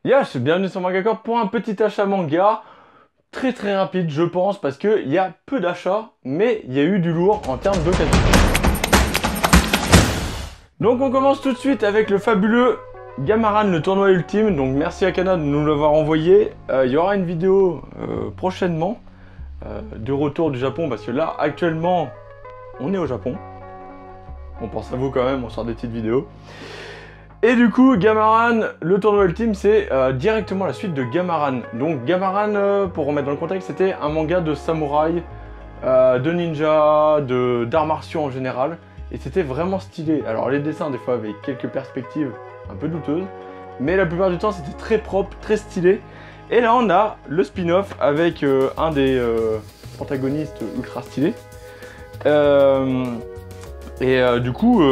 Yes, bienvenue sur Manga Corp pour un petit achat manga très rapide je pense parce qu'il y a peu d'achats mais il y a eu du lourd en termes d'occasion. Donc on commence tout de suite avec le fabuleux Gamaran, le tournoi ultime. Donc merci à Kana de nous l'avoir envoyé. Il y aura une vidéo prochainement de retour du Japon parce que là actuellement on est au Japon. On pense à vous quand même, on sort des petites vidéos. Et du coup, Gamaran, le tournoi ultime, c'est directement la suite de Gamaran. Donc Gamaran, pour remettre dans le contexte, c'était un manga de samouraï, de ninja, d'arts martiaux en général. Et c'était vraiment stylé. Alors les dessins, des fois, avaient quelques perspectives un peu douteuses. Mais la plupart du temps, c'était très propre, très stylé. Et là, on a le spin-off avec un des protagonistes ultra stylés. Du coup...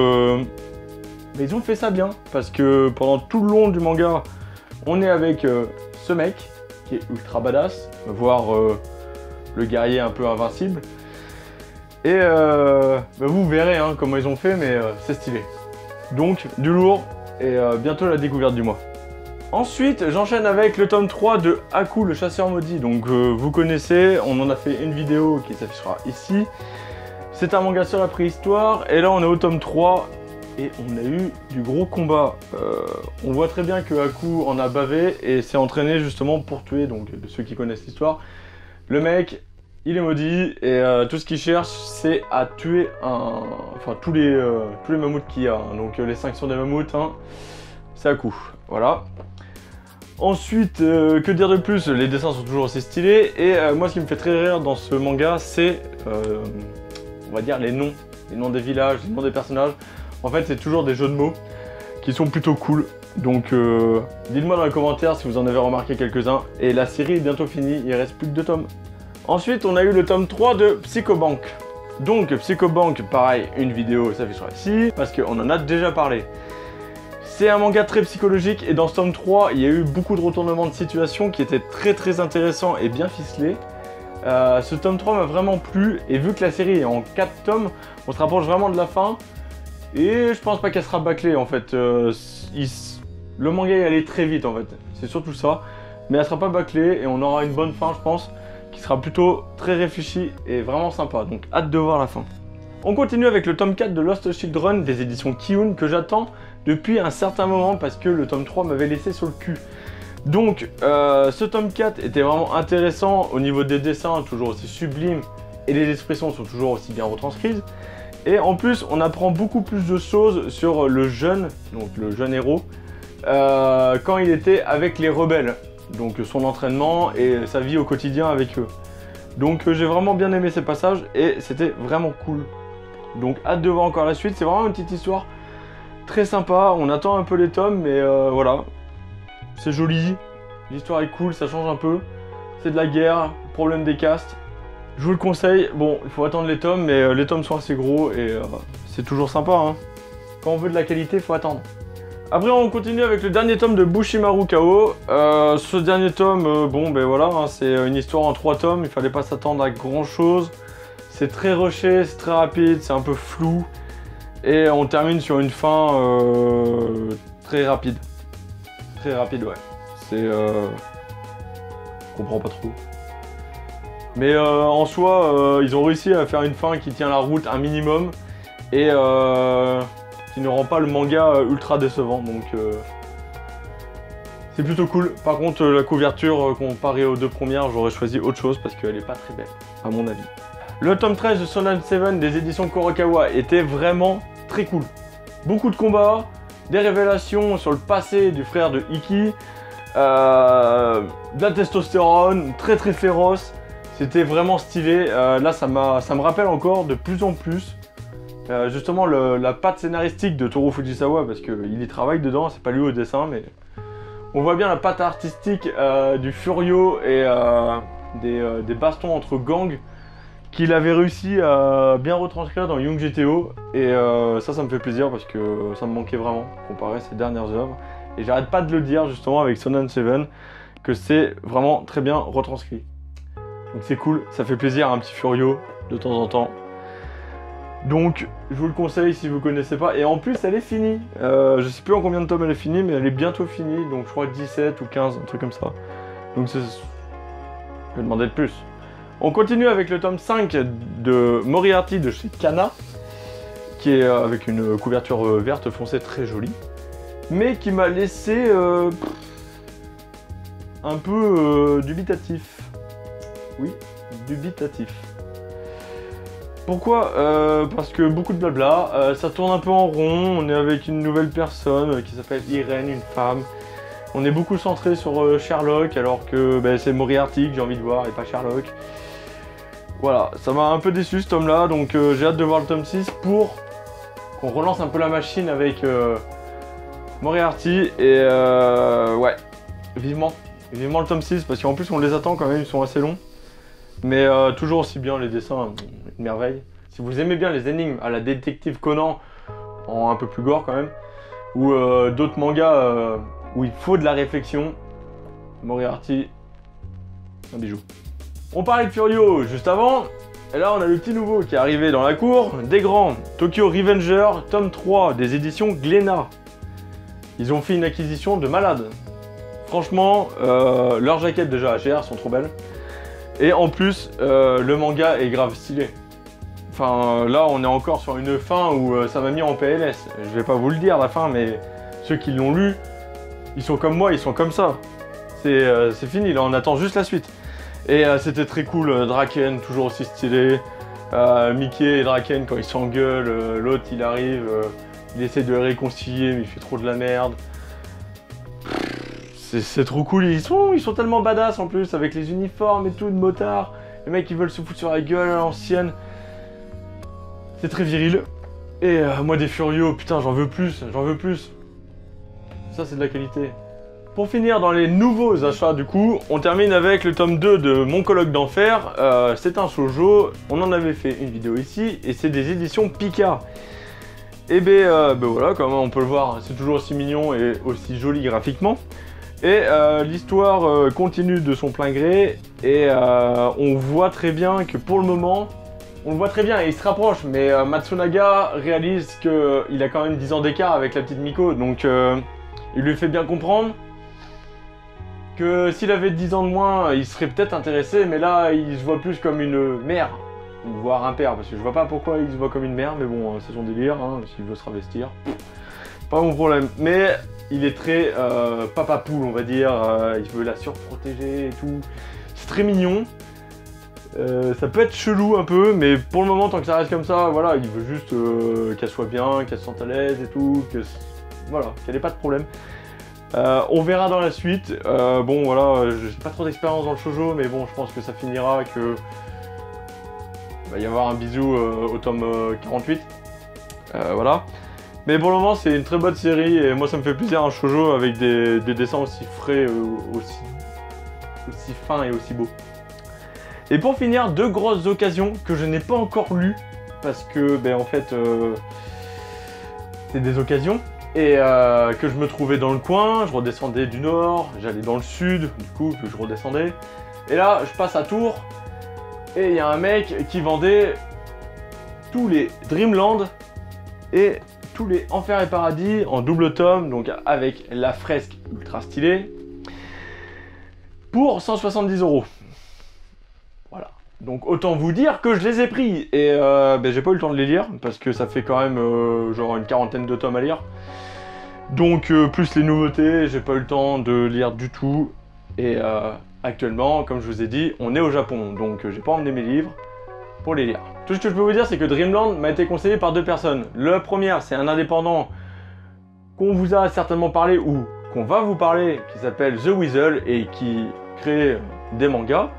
mais ils ont fait ça bien, parce que pendant tout le long du manga, on est avec ce mec, qui est ultra badass, voire le guerrier un peu invincible. Et vous verrez hein, comment ils ont fait, mais c'est stylé. Donc, du lourd, et bientôt la découverte du mois. Ensuite, j'enchaîne avec le tome 3 de Haku, le chasseur maudit. Donc, vous connaissez, on en a fait une vidéo qui s'affichera ici. C'est un manga sur la préhistoire, et là on est au tome 3. Et on a eu du gros combat. On voit très bien que Haku en a bavé et s'est entraîné justement pour tuer, donc ceux qui connaissent l'histoire. Le mec, il est maudit et tout ce qu'il cherche, c'est à tuer tous les mammouths qu'il y a. Donc les 500 des mammouths, hein, c'est Haku. Voilà. Ensuite, que dire de plus? Les dessins sont toujours aussi stylés. Et moi, ce qui me fait très rire dans ce manga, c'est, on va dire, les noms des villages, les noms des personnages. En fait, c'est toujours des jeux de mots qui sont plutôt cool. Donc, dites-moi dans les commentaires si vous en avez remarqué quelques-uns. Et la série est bientôt finie, il reste plus que 2 tomes. Ensuite, on a eu le tome 3 de Psychobank. Donc, Psychobank, pareil, une vidéo s'affichera ici, parce qu'on en a déjà parlé. C'est un manga très psychologique, et dans ce tome 3, il y a eu beaucoup de retournements de situation qui étaient très intéressants et bien ficelés. Ce tome 3 m'a vraiment plu, et vu que la série est en 4 tomes, on se rapproche vraiment de la fin. Et je pense pas qu'elle sera bâclée en fait. Le manga est allé très vite en fait. C'est surtout ça. Mais elle sera pas bâclée et on aura une bonne fin je pense. Qui sera plutôt très réfléchie et vraiment sympa. Donc hâte de voir la fin. On continue avec le tome 4 de Lost Children des éditions Kiun que j'attends depuis un certain moment parce que le tome 3 m'avait laissé sur le cul. Donc ce tome 4 était vraiment intéressant au niveau des dessins, toujours aussi sublimes. Et les expressions sont toujours aussi bien retranscrites. Et en plus, on apprend beaucoup plus de choses sur le jeune héros, quand il était avec les rebelles. Donc son entraînement et sa vie au quotidien avec eux. Donc j'ai vraiment bien aimé ces passages et c'était vraiment cool. Donc hâte de voir encore la suite, c'est vraiment une petite histoire très sympa. On attend un peu les tomes, mais voilà. C'est joli, l'histoire est cool, ça change un peu. C'est de la guerre, problème des castes. Je vous le conseille, bon, il faut attendre les tomes, mais les tomes sont assez gros et c'est toujours sympa. Hein. Quand on veut de la qualité, il faut attendre. Après, on continue avec le dernier tome de Bushimaru Kao. Ce dernier tome, bon, ben voilà, hein, c'est une histoire en 3 tomes, il fallait pas s'attendre à grand chose. C'est très rushé, c'est très rapide, c'est un peu flou. Et on termine sur une fin très rapide. Très rapide, ouais. C'est... Je comprends pas trop. Mais en soi, ils ont réussi à faire une fin qui tient la route un minimum et qui ne rend pas le manga ultra décevant. Donc c'est plutôt cool. Par contre, la couverture comparée aux 2 premières, j'aurais choisi autre chose parce qu'elle est pas très belle, à mon avis. Le tome 13 de Shonen 7 des éditions Kurokawa était vraiment très cool. Beaucoup de combats, des révélations sur le passé du frère de Iki, de la testostérone, très féroce. C'était vraiment stylé, là ça me rappelle encore de plus en plus justement la patte scénaristique de Toru Fujisawa parce qu'il y travaille dedans, c'est pas lui au dessin mais on voit bien la patte artistique du Furio et des bastons entre gangs qu'il avait réussi à bien retranscrire dans Young GTO et ça me fait plaisir parce que ça me manquait vraiment comparé à ses dernières œuvres et j'arrête pas de le dire justement avec Shonen 7 que c'est vraiment très bien retranscrit. Donc c'est cool, ça fait plaisir un petit Furio de temps en temps. Donc je vous le conseille si vous connaissez pas. Et en plus elle est finie. Je sais plus en combien de tomes elle est finie, mais elle est bientôt finie. Donc je crois 17 ou 15, un truc comme ça. Donc c'est... Je vais demander de plus. On continue avec le tome 5 de Moriarty de chez Kana, qui est avec une couverture verte foncée très jolie, mais qui m'a laissé un peu dubitatif. Oui, dubitatif. Pourquoi parce que beaucoup de blabla, ça tourne un peu en rond, on est avec une nouvelle personne qui s'appelle Irène, une femme. On est beaucoup centré sur Sherlock, alors que c'est Moriarty que j'ai envie de voir et pas Sherlock. Voilà, ça m'a un peu déçu ce tome-là, donc j'ai hâte de voir le tome 6 pour qu'on relance un peu la machine avec Moriarty. Et ouais, vivement le tome 6, parce qu'en plus on les attend quand même, ils sont assez longs. Mais toujours aussi bien, les dessins, une merveille. Si vous aimez bien les énigmes à la détective Conan, en un peu plus gore quand même, ou d'autres mangas où il faut de la réflexion, Moriarty, un bijou. On parlait de Furio juste avant, et là on a le petit nouveau qui est arrivé dans la cour, des grands, Tokyo Revenger, tome 3 des éditions Glénat. Ils ont fait une acquisition de malade. Franchement, leurs jaquettes déjà HR sont trop belles. Et en plus, le manga est grave stylé. Enfin, là on est encore sur une fin où ça m'a mis en PLS. Je vais pas vous le dire la fin, mais ceux qui l'ont lu, ils sont comme moi, ils sont comme ça. C'est fini, là on attend juste la suite. Et c'était très cool, Draken toujours aussi stylé. Mickey et Draken quand ils s'engueulent, l'autre il arrive, il essaie de les réconcilier mais il fait trop de la merde. C'est trop cool, ils sont tellement badass en plus avec les uniformes et tout de motards. Les mecs ils veulent se foutre sur la gueule à l'ancienne. C'est très viril. Et moi des Furio, putain j'en veux plus, j'en veux plus. Ça c'est de la qualité. Pour finir dans les nouveaux achats du coup, on termine avec le tome 2 de Mon Colloque d'Enfer. C'est un shoujo, on en avait fait une vidéo ici, et c'est des éditions Pika. Et voilà, comme on peut le voir, c'est toujours aussi mignon et aussi joli graphiquement. Et l'histoire continue de son plein gré, et on voit très bien que pour le moment, on le voit très bien et il se rapproche, mais Matsunaga réalise qu'il a quand même 10 ans d'écart avec la petite Miko, donc il lui fait bien comprendre que s'il avait 10 ans de moins, il serait peut-être intéressé, mais là, il se voit plus comme une mère, voire un père, parce que je vois pas pourquoi il se voit comme une mère, mais bon, c'est son délire, hein, s'il veut se travestir, pas mon problème. Mais il est très papa poule, on va dire, il veut la surprotéger et tout, c'est très mignon. Ça peut être chelou un peu, mais pour le moment, tant que ça reste comme ça, voilà, il veut juste qu'elle soit bien, qu'elle se sente à l'aise et tout, voilà, qu'elle ait pas de problème. On verra dans la suite. Bon voilà, j'ai pas trop d'expérience dans le shoujo, mais bon, je pense que ça finira que il va y avoir un bisou au tome 48. Voilà. Mais pour le moment, c'est une très bonne série et moi, ça me fait plaisir un shoujo avec des dessins aussi frais, aussi fins et aussi beaux. Et pour finir, deux grosses occasions que je n'ai pas encore lues parce que, en fait, c'est des occasions. Et que je me trouvais dans le coin, je redescendais du nord, j'allais dans le sud, du coup, que je redescendais. Et là, je passe à Tours, et il y a un mec qui vendait tous les Dreamland et tous les Enfer et Paradis en double tome, donc avec la fresque ultra stylée, pour 170 €. Voilà. Donc autant vous dire que je les ai pris, et j'ai pas eu le temps de les lire, parce que ça fait quand même genre une quarantaine de tomes à lire. Donc plus les nouveautés, j'ai pas eu le temps de lire du tout. Et actuellement, comme je vous ai dit, on est au Japon, donc j'ai pas emmené mes livres pour les lire. Tout ce que je peux vous dire, c'est que Dreamland m'a été conseillé par deux personnes. La première, c'est un indépendant qu'on vous a certainement parlé, ou qu'on va vous parler, qui s'appelle The Weasel, et qui crée des mangas.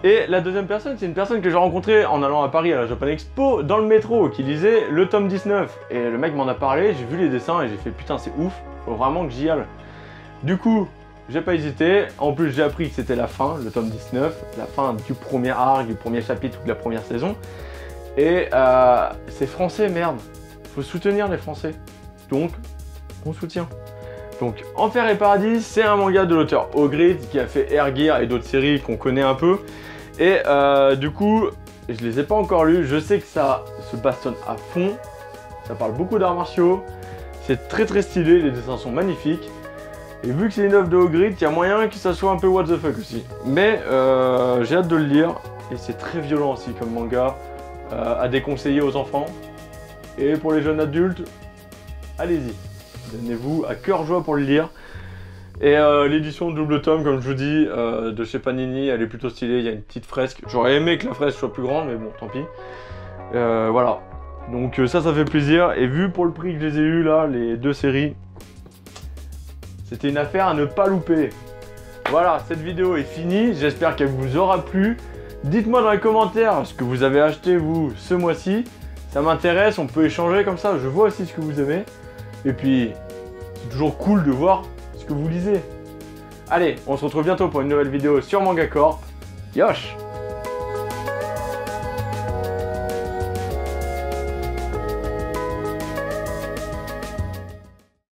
Et la deuxième personne, c'est une personne que j'ai rencontrée en allant à Paris à la Japan Expo, dans le métro, qui lisait le tome 19. Et le mec m'en a parlé, j'ai vu les dessins et j'ai fait putain c'est ouf, faut vraiment que j'y aille. Du coup, j'ai pas hésité, en plus j'ai appris que c'était la fin, le tome 19, la fin du premier arc, du premier chapitre de la première saison. Et c'est français, merde, faut soutenir les Français. Donc, on soutient. Donc, Enfer et Paradis, c'est un manga de l'auteur Ogrid qui a fait Air Gear et d'autres séries qu'on connaît un peu. Et du coup, je les ai pas encore lus. Je sais que ça se bastonne à fond. Ça parle beaucoup d'arts martiaux. C'est très très stylé, les dessins sont magnifiques. Et vu que c'est une œuvre de Hogwarts, il y a moyen que ça soit un peu what the fuck aussi. Mais j'ai hâte de le lire. Et c'est très violent aussi comme manga. À déconseiller aux enfants. Et pour les jeunes adultes, allez-y. Donnez-vous à cœur joie pour le lire. Et l'édition double tome, comme je vous dis, de chez Panini, elle est plutôt stylée. Il y a une petite fresque. J'aurais aimé que la fresque soit plus grande, mais bon, tant pis. Voilà. Donc ça fait plaisir. Et vu pour le prix que je les ai eu là, les 2 séries, c'était une affaire à ne pas louper. Voilà, cette vidéo est finie. J'espère qu'elle vous aura plu. Dites-moi dans les commentaires ce que vous avez acheté vous ce mois-ci. Ça m'intéresse, on peut échanger comme ça. Je vois aussi ce que vous aimez. Et puis, c'est toujours cool de voir ce que vous lisez. Allez, on se retrouve bientôt pour une nouvelle vidéo sur Manga Corp. Yosh!